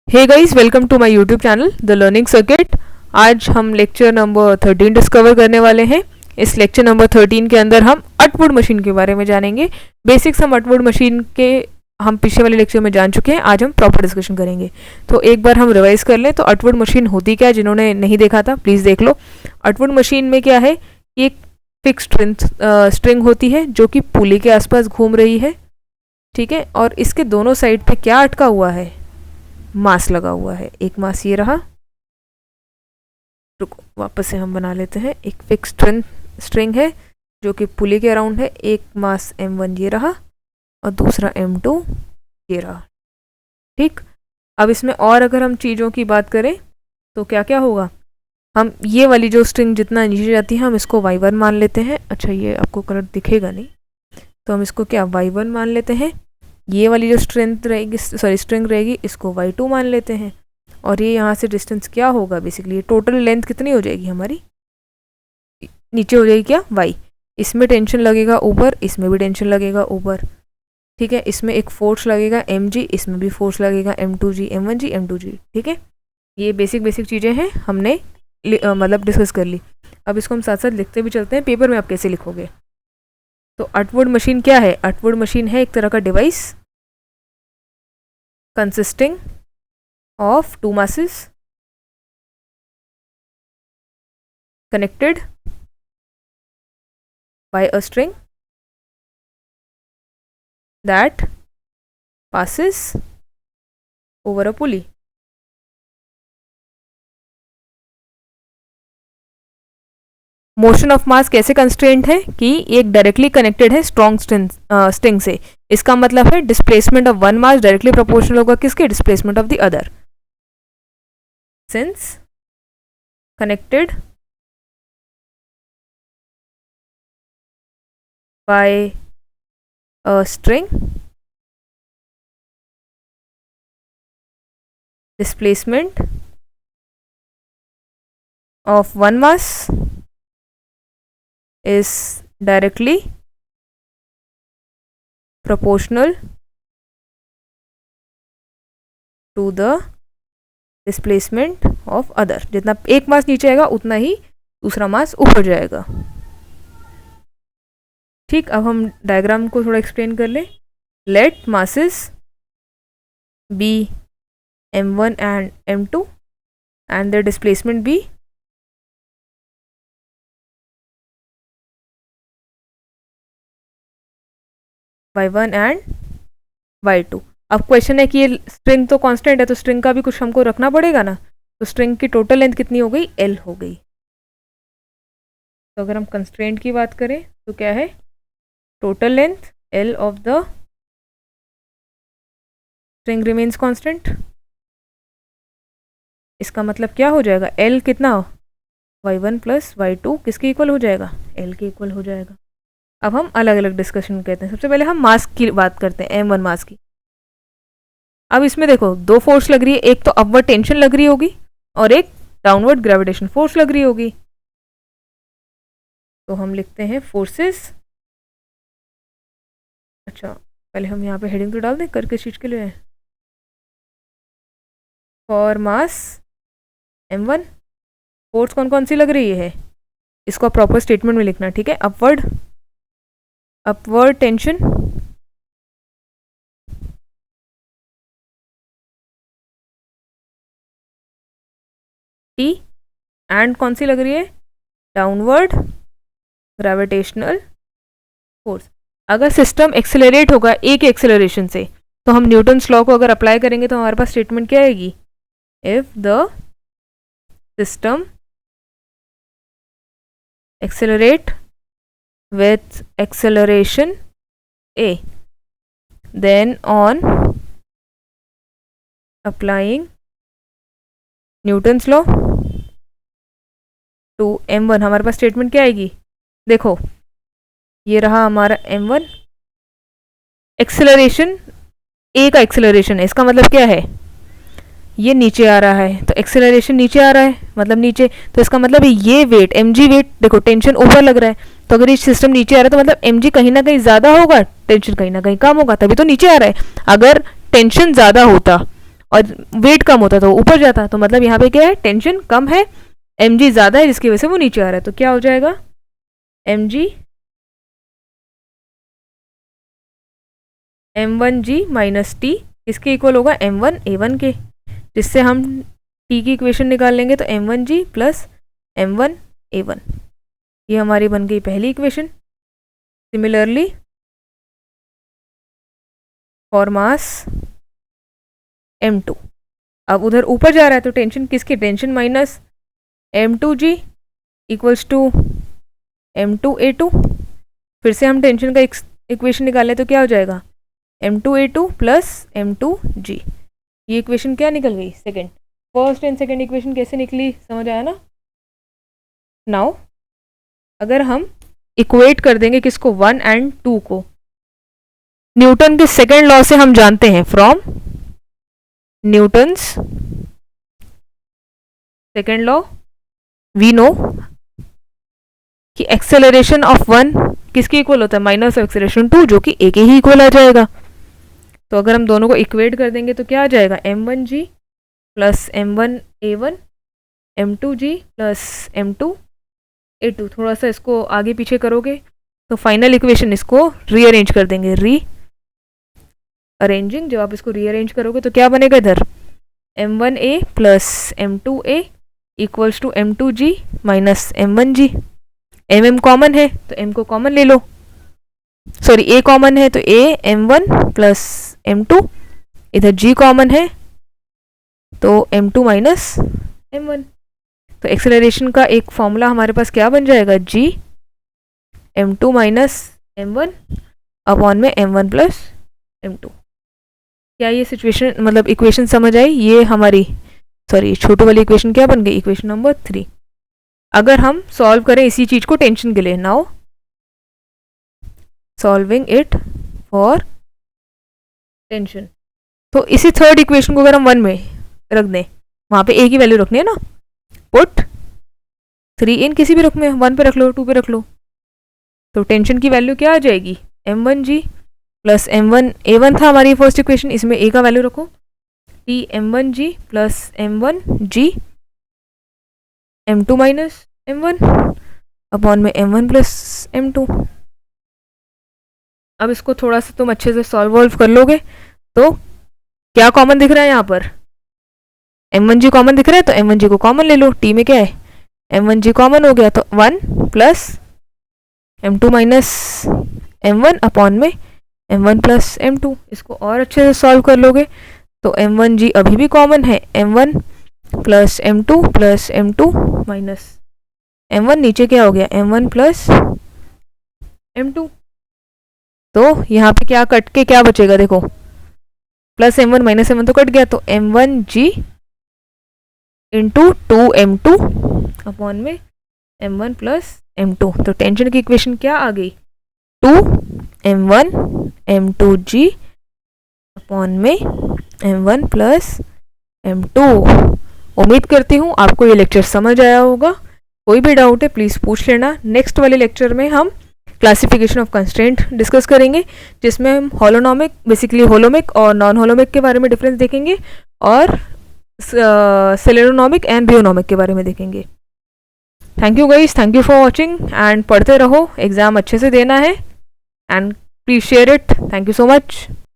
Hey guys, welcome to my YouTube channel the learning circuit. आज हम lecture number 13 discover करने वाले हैं। इस लेक्चर नंबर 13 के अंदर हम अटवुड मशीन के बारे में जानेंगे। बेसिक्स हम अटवुड मशीन के हम पिछले वाले लेक्चर में जान चुके हैं, आज हम प्रॉपर डिस्कशन करेंगे। तो एक बार हम रिवाइज कर लें। तो अटवुड मशीन होती क्या है, जिन्होंने नहीं देखा था प्लीज़ देख लो। अटवुड मशीन में क्या है, एक फिक्स स्ट्रिंग होती है जो कि पुली के आसपास घूम रही है, ठीक है। और इसके दोनों साइड पे क्या अटका हुआ है, मास लगा हुआ है। एक मास ये रहा, रुको वापस से हम बना लेते हैं। एक फिक्स स्ट्रिंग है जो कि पुली के अराउंड है। एक मास m1 ये रहा और दूसरा m2 ये रहा, ठीक। अब इसमें और अगर हम चीज़ों की बात करें तो क्या क्या होगा, हम ये वाली जो स्ट्रिंग जितना नीचे जाती है हम इसको y1 मान लेते हैं। अच्छा, ये आपको कलर दिखेगा नहीं तो हम इसको क्या y1 मान लेते हैं। ये वाली जो स्ट्रिंग रहेगी इसको y2 मान लेते हैं। और ये यहाँ से डिस्टेंस क्या होगा, बेसिकली टोटल लेंथ कितनी हो जाएगी हमारी, नीचे हो जाएगी क्या y। इसमें टेंशन लगेगा ऊपर, इसमें भी टेंशन लगेगा ऊपर, ठीक है। इसमें एक फोर्स लगेगा mg, इसमें भी फोर्स लगेगा m2g m1g m2g, ठीक है। ये बेसिक चीज़ें हैं, हमने मतलब डिस्कस कर ली। अब इसको हम साथ साथ लिखते भी चलते हैं, पेपर में आप कैसे लिखोगे। तो अटवुड मशीन क्या है, अटवुड मशीन है एक तरह का device consisting of two masses connected by a string that passes over a pulley. Motion of mass कैसे कंस्ट्रेंट है कि एक डायरेक्टली कनेक्टेड है स्ट्रॉन्ग स्ट्रिंग से। इसका मतलब है displacement of one mass directly proportional होगा किसके, displacement of the other. Since connected by a string, displacement of one mass is directly proportional to the displacement of other। जितना एक मास नीचे आएगा उतना ही दूसरा मास ऊपर जाएगा, ठीक। अब हम डायग्राम को थोड़ा एक्सप्लेन कर ले। Let masses be m1 and m2 and their displacement be y1 and y2। अब क्वेश्चन है कि ये स्ट्रिंग तो कांस्टेंट है तो स्ट्रिंग का भी कुछ हमको रखना पड़ेगा ना। तो स्ट्रिंग की टोटल लेंथ कितनी हो गई, l हो गई। तो अगर हम कंस्ट्रेंट की बात करें तो क्या है, total length l of the string remains constant. इसका मतलब क्या हो जाएगा, l कितना, y1 प्लस y2 किसके इक्वल हो जाएगा, l के इक्वल हो जाएगा। अब हम अलग अलग डिस्कशन कहते हैं। सबसे पहले हम मास की बात करते हैं, m1 मास की। अब इसमें देखो दो फोर्स लग रही है, एक तो अपवर्ड टेंशन लग रही होगी और एक डाउनवर्ड ग्रेविटेशन फोर्स लग रही होगी। तो हम लिखते हैं फोर्सेस। अच्छा, पहले हम यहाँ पे हेडिंग तो डाल दें, कर किस चीज़ के लिए है, फॉर मास m1 फोर्स कौन कौन सी लग रही है, इसको प्रॉपर स्टेटमेंट में लिखना, ठीक है। अपवर्ड टेंशन T एंड कौन सी लग रही है, डाउनवर्ड ग्रेविटेशनल फोर्स। अगर सिस्टम एक्सेलरेट होगा एक एक्सेलरेशन से तो हम न्यूटन्स लॉ को अगर अप्लाई करेंगे तो हमारे पास स्टेटमेंट क्या आएगी, if the system accelerate with acceleration a, then on applying Newton's law to m1 हमारे पास स्टेटमेंट क्या आएगी, देखो ये रहा हमारा m1, एक्सेलरेशन a का एक्सेलरेशन है। इसका मतलब क्या है, ये नीचे आ रहा है तो एक्सेलरेशन नीचे आ रहा है, मतलब नीचे। तो इसका मतलब ये वेट mg वेट, देखो टेंशन ऊपर लग रहा है तो अगर ये सिस्टम नीचे आ रहा है तो मतलब mg कहीं ना कहीं ज़्यादा होगा, टेंशन कहीं ना कहीं कम होगा, तभी तो नीचे आ रहा है। अगर टेंशन ज़्यादा होता और वेट कम होता तो ऊपर जाता, तो मतलब यहाँ पे क्या है, टेंशन कम है, mg ज़्यादा है जिसकी वजह से वो नीचे आ रहा है। तो क्या हो जाएगा, mg m1g माइनस टी इसके इक्वल होगा m1a1 के, जिससे हम t की इक्वेशन निकाल लेंगे। तो m1g प्लस m1a1, ये हमारी बन गई पहली equation. Similarly for mass m2, अब उधर ऊपर जा रहा है तो टेंशन किसकी, tension minus m2g equals to m2a2। फिर से हम टेंशन का इक्वेशन निकालें तो क्या हो जाएगा, m2a2 प्लस m2g। ये इक्वेशन क्या निकल गई, second. First and second equation कैसे निकली, समझ आया ना। नाउ अगर हम इक्वेट कर देंगे किसको, 1 एंड 2 को, न्यूटन के सेकंड लॉ से हम जानते हैं, from Newton's second law we know कि एक्सेलरेशन ऑफ 1 किसके इक्वल होता है, माइनस एक्सेलरेशन 2, जो कि a के ही इक्वल आ जाएगा। तो अगर हम दोनों को इक्वेट कर देंगे तो क्या आ जाएगा, m1g plus m1a1 m2g plus m2a2। थोड़ा सा इसको आगे पीछे करोगे तो फाइनल इक्वेशन इसको रीअरेंज कर देंगे, अरेंजिंग। जब आप इसको रीअरेंज करोगे तो क्या बनेगा, इधर m1a plus m2a equals to m2g minus m1g। m common है तो m को कॉमन ले लो, सॉरी a कॉमन है तो a m1 प्लस m2, इधर g कॉमन है तो m2 माइनस m1। तो एक्सेलरेशन का एक फॉर्मूला हमारे पास क्या बन जाएगा, g m2 minus m1 upon में m1 प्लस m2। क्या ये सिचुएशन मतलब इक्वेशन समझ आई, ये हमारी सॉरी छोटी वाली इक्वेशन क्या बन गई, इक्वेशन नंबर 3। अगर हम सॉल्व करें इसी चीज को टेंशन के लिए, now solving it for tension, तो इसी थर्ड इक्वेशन को अगर हम 1 में रख दें, वहां पे a की वैल्यू रखनी है ना, पुट 3 इन किसी भी रुख में, 1 पे रख लो 2 पे रख लो, तो टेंशन की वैल्यू क्या आ जाएगी, m1g प्लस m1a1 था हमारी फर्स्ट इक्वेशन, इसमें a का वैल्यू रखो, t m1g plus m1g m2 minus m1 upon में m1 प्लस m2। अब इसको थोड़ा सा तुम अच्छे से सॉल्व कर लोगे तो क्या कॉमन दिख रहा है यहाँ पर, m1g कॉमन दिख रहा है, तो m1g को कॉमन ले लो, t में क्या है m1g कॉमन हो गया, तो 1 plus m2 minus m1 upon में m1 प्लस m2। इसको और अच्छे से सॉल्व कर लोगे तो m1g अभी भी कॉमन है, m1 plus m2 minus m1, नीचे क्या हो गया m1 प्लस m2। तो यहाँ पे क्या कट के क्या बचेगा, देखो प्लस m1 माइनस m1 तो कट गया, तो m1g इंटू 2m2 अपॉन में m1 प्लस m2। तो टेंशन की इक्वेशन क्या आ गई, 2m1 m2g अपॉन में m1 प्लस m2। उम्मीद करती हूँ आपको ये लेक्चर समझ आया होगा। कोई भी डाउट है प्लीज़ पूछ लेना। नेक्स्ट वाले लेक्चर में हम क्लासिफिकेशन ऑफ कंस्ट्रेंट डिस्कस करेंगे, जिसमें हम होलोनोमिक, बेसिकली होलोमिक और नॉन होलोमिक के बारे में डिफरेंस देखेंगे, और सेलेनोमिक एंड रियोनोमिक के बारे में देखेंगे। Thank you guys, thank you for watching, and पढ़ते रहो, एग्ज़ाम अच्छे से देना है, and please share it. Thank you so much.